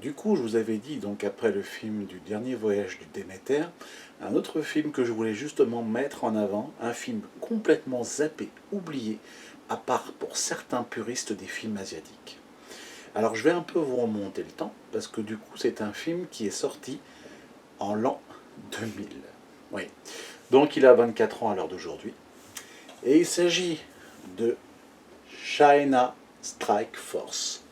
Du coup, je vous avais dit, donc après le film du dernier voyage du Déméter, un autre film que je voulais justement mettre en avant, un film complètement zappé, oublié, à part pour certains puristes des films asiatiques. Alors je vais un peu vous remonter le temps, parce que du coup c'est un film qui est sorti en l'an 2000. Oui. Donc il a 24 ans à l'heure d'aujourd'hui. Et il s'agit de China Strike Force.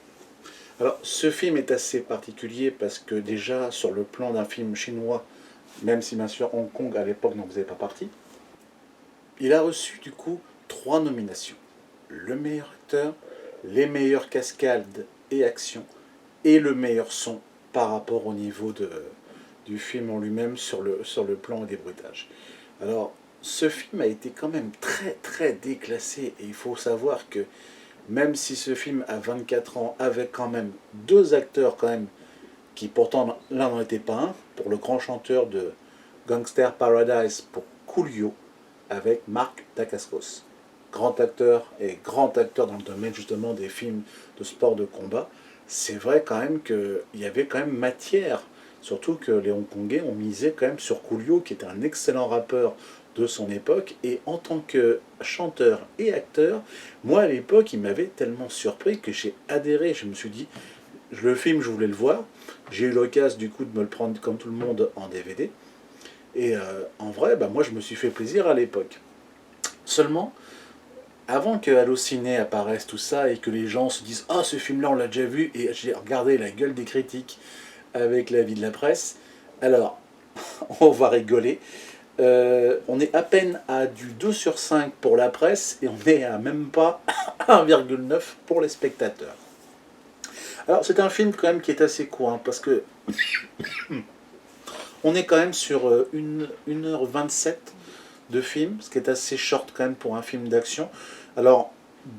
Alors, ce film est assez particulier parce que déjà, sur le plan d'un film chinois, même si bien sûr Hong Kong à l'époque n'en faisait pas partie, il a reçu du coup 3 nominations. Le meilleur acteur, les meilleures cascades et actions, et le meilleur son par rapport au niveau du film en lui-même sur le plan des bruitages. Alors, ce film a été quand même très très déclassé et il faut savoir que même si ce film à 24 ans avait quand même deux acteurs quand même qui pourtant l'un n'en était pas un, pour le grand chanteur de Gangster Paradise pour Coolio avec Mark Dacascos. Grand acteur dans le domaine justement des films de sport de combat. C'est vrai quand même qu'il y avait quand même matière, surtout que les Hongkongais ont misé quand même sur Coolio qui était un excellent rappeur de son époque, et en tant que chanteur et acteur, moi à l'époque il m'avait tellement surpris que j'ai adhéré. Je me suis dit, le film je voulais le voir, j'ai eu l'occasion du coup de me le prendre comme tout le monde en DVD, et en vrai moi je me suis fait plaisir à l'époque. Seulement, avant que Allociné apparaisse tout ça et que les gens se disent ah, ce film là on l'a déjà vu, et j'ai regardé la gueule des critiques avec l'avis de la presse, alors on va rigoler. On est à peine à du 2 sur 5 pour la presse et on est à même pas 1,9 pour les spectateurs. Alors c'est un film quand même qui est assez court, hein, parce que on est quand même sur 1h27 de film, ce qui est assez short quand même pour un film d'action. Alors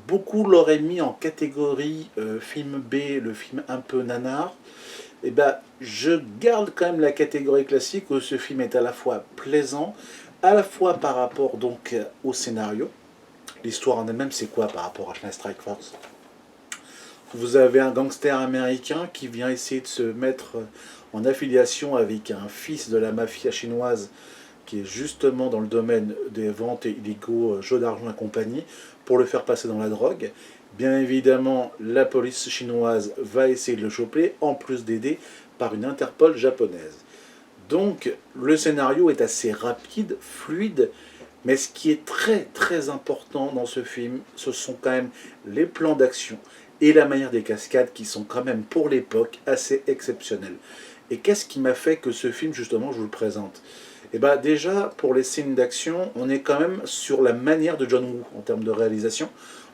beaucoup l'auraient mis en catégorie film B, le film un peu nanar. Et ben je garde quand même la catégorie classique où ce film est à la fois plaisant, à la fois par rapport donc au scénario. L'histoire en elle-même, c'est quoi par rapport à China Strike Force? Vous avez un gangster américain qui vient essayer de se mettre en affiliation avec un fils de la mafia chinoise qui est justement dans le domaine des ventes illégaux, jeux d'argent et compagnie, pour le faire passer dans la drogue. Bien évidemment, la police chinoise va essayer de le choper, en plus d'aider par une Interpol japonaise. Donc, le scénario est assez rapide, fluide, mais ce qui est très très important dans ce film, ce sont quand même les plans d'action et la manière des cascades qui sont quand même pour l'époque assez exceptionnelles. Et qu'est-ce qui m'a fait que ce film, justement, je vous le présente? Et bien déjà, pour les scènes d'action, on est quand même sur la manière de John Woo en termes de réalisation.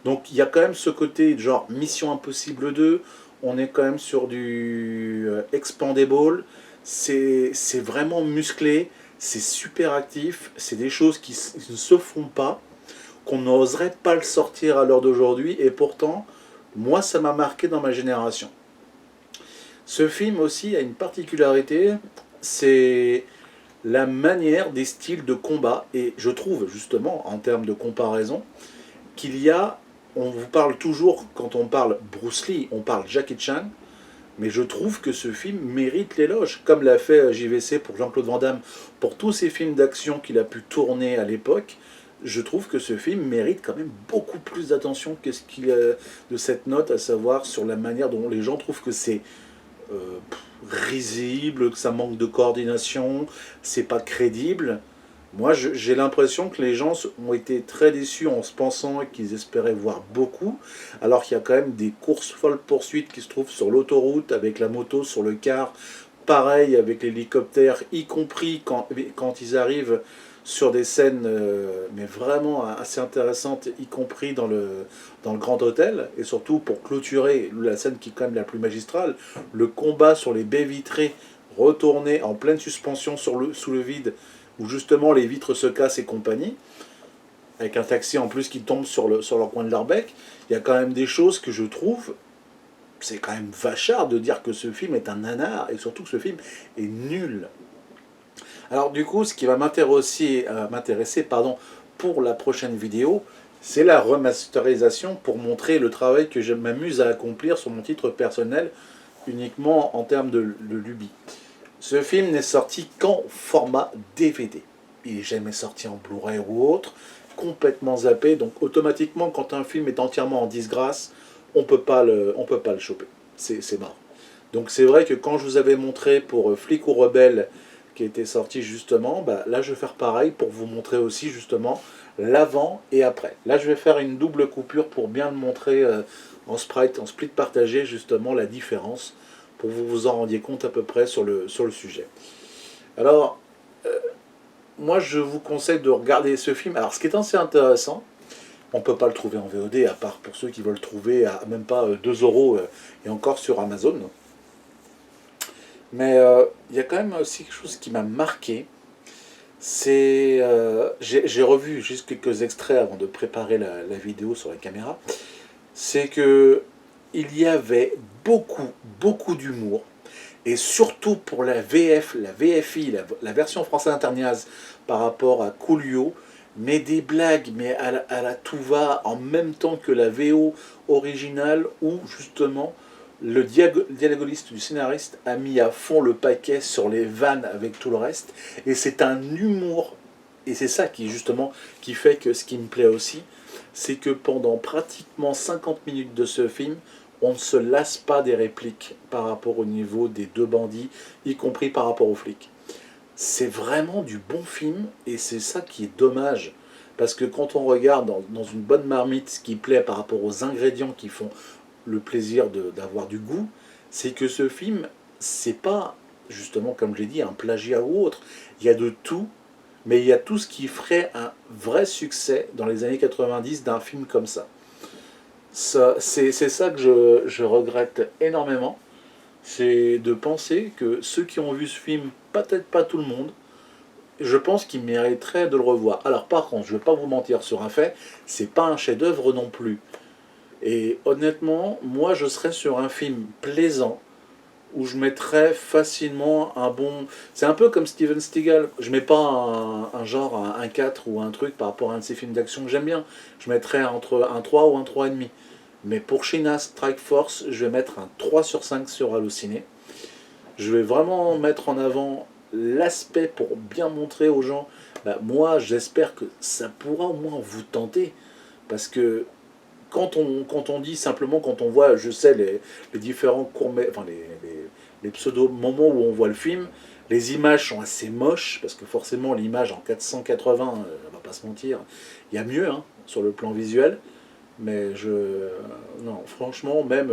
Donc il y a quand même ce côté genre Mission Impossible 2, on est quand même sur du Expandable, c'est vraiment musclé, c'est super actif, c'est des choses qui ne se font pas, qu'on n'oserait pas le sortir à l'heure d'aujourd'hui, et pourtant, moi ça m'a marqué dans ma génération. Ce film aussi a une particularité, c'est la manière des styles de combat, et je trouve justement en termes de comparaison qu'il y a, on vous parle toujours, quand on parle Bruce Lee, on parle Jackie Chan, mais je trouve que ce film mérite l'éloge, comme l'a fait JVC pour Jean-Claude Van Damme, pour tous ces films d'action qu'il a pu tourner à l'époque. Je trouve que ce film mérite quand même beaucoup plus d'attention que ce qu'il a de cette note, à savoir sur la manière dont les gens trouvent que c'est euh, risible, que ça manque de coordination, c'est pas crédible. Moi, j'ai l'impression que les gens ont été très déçus en se pensant qu'ils espéraient voir beaucoup, alors qu'il y a quand même des courses folles poursuites qui se trouvent sur l'autoroute avec la moto sur le car, pareil avec l'hélicoptère, y compris quand ils arrivent sur des scènes mais vraiment assez intéressantes, y compris dans le Grand Hôtel, et surtout pour clôturer la scène qui est quand même la plus magistrale, le combat sur les baies vitrées retournées en pleine suspension sous le vide, où justement les vitres se cassent et compagnie, avec un taxi en plus qui tombe sur leur coin de leur bec. Il y a quand même des choses que je trouve, c'est quand même vachard de dire que ce film est un nanar, et surtout que ce film est nul. Alors du coup, ce qui va m'intéresser pour la prochaine vidéo, c'est la remasterisation pour montrer le travail que je m'amuse à accomplir sur mon titre personnel uniquement en termes de lubie. Ce film n'est sorti qu'en format DVD. Il n'est jamais sorti en Blu-ray ou autre, complètement zappé. Donc automatiquement, quand un film est entièrement en disgrâce, on peut pas le choper. C'est marrant. Donc c'est vrai que quand je vous avais montré pour Flic ou Rebelle, qui était sorti justement, bah, là je vais faire pareil pour vous montrer aussi justement l'avant et après. Là je vais faire une double coupure pour bien le montrer en sprite, en split partagé justement la différence, pour que vous vous en rendiez compte à peu près sur le sujet. Alors, moi je vous conseille de regarder ce film. Alors ce qui est assez intéressant, on ne peut pas le trouver en VOD, à part pour ceux qui veulent le trouver à même pas 2 € et encore sur Amazon. Mais il y a quand même aussi quelque chose qui m'a marqué. C'est, j'ai revu juste quelques extraits avant de préparer la vidéo sur la caméra. C'est que il y avait beaucoup d'humour. Et surtout pour la VF, la VFI, la version française internaise par rapport à Coolio, mais des blagues, mais à la tout va, en même temps que la VO originale, où justement le dialogiste du scénariste a mis à fond le paquet sur les vannes avec tout le reste. Et c'est un humour, et c'est ça qui justement qui fait que ce qui me plaît aussi, c'est que pendant pratiquement 50 minutes de ce film, on ne se lasse pas des répliques par rapport au niveau des deux bandits, y compris par rapport aux flics. C'est vraiment du bon film, et c'est ça qui est dommage. Parce que quand on regarde dans une bonne marmite ce qui plaît par rapport aux ingrédients qui font le plaisir d'avoir du goût, c'est que ce film, c'est pas, justement, comme je l'ai dit, un plagiat ou autre. Il y a de tout, mais il y a tout ce qui ferait un vrai succès dans les années 90 d'un film comme ça. C'est ça que je regrette énormément, c'est de penser que ceux qui ont vu ce film, peut-être pas tout le monde, je pense qu'ils mériteraient de le revoir. Alors par contre, je ne vais pas vous mentir sur un fait, c'est pas un chef-d'œuvre non plus. Et honnêtement, moi je serais sur un film plaisant, où je mettrais facilement un bon... C'est un peu comme Steven Seagal, je mets pas un genre, un 4 ou un truc par rapport à un de ces films d'action que j'aime bien. Je mettrais entre un 3 ou un 3,5. Mais pour China Strike Force, je vais mettre un 3 sur 5 sur Allociné. Je vais vraiment mettre en avant l'aspect pour bien montrer aux gens, bah, moi j'espère que ça pourra au moins vous tenter, parce que quand on dit simplement, quand on voit, je sais, les différents enfin les pseudo-moments où on voit le film, les images sont assez moches, parce que forcément l'image en 480, on va pas se mentir, il y a mieux hein, sur le plan visuel, mais non, franchement, même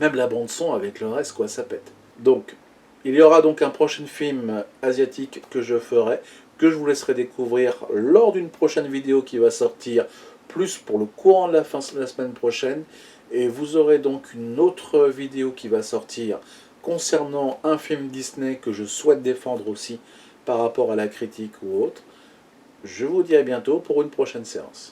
la bande son avec le reste, quoi, ça pète. Donc, il y aura donc un prochain film asiatique que je ferai, que je vous laisserai découvrir lors d'une prochaine vidéo qui va sortir, plus pour le courant de la semaine prochaine. Et vous aurez donc une autre vidéo qui va sortir concernant un film Disney que je souhaite défendre aussi par rapport à la critique ou autre. Je vous dis à bientôt pour une prochaine séance.